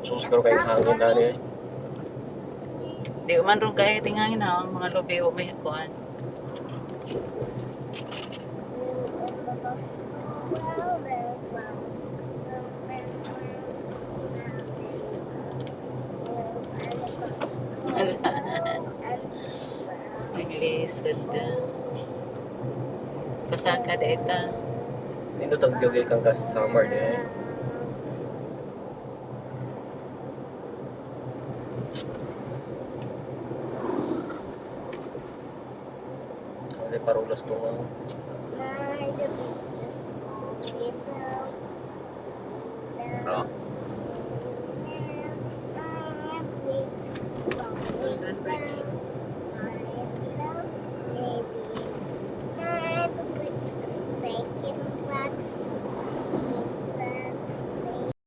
Sus, pero kayong hangin na rin. Di man ron kaya tingangin na ang mga lubi o may kuan. Naglisod ka. Pasaka data. Dito tagyogay kang kasi summer din. Kasi parulas to nga.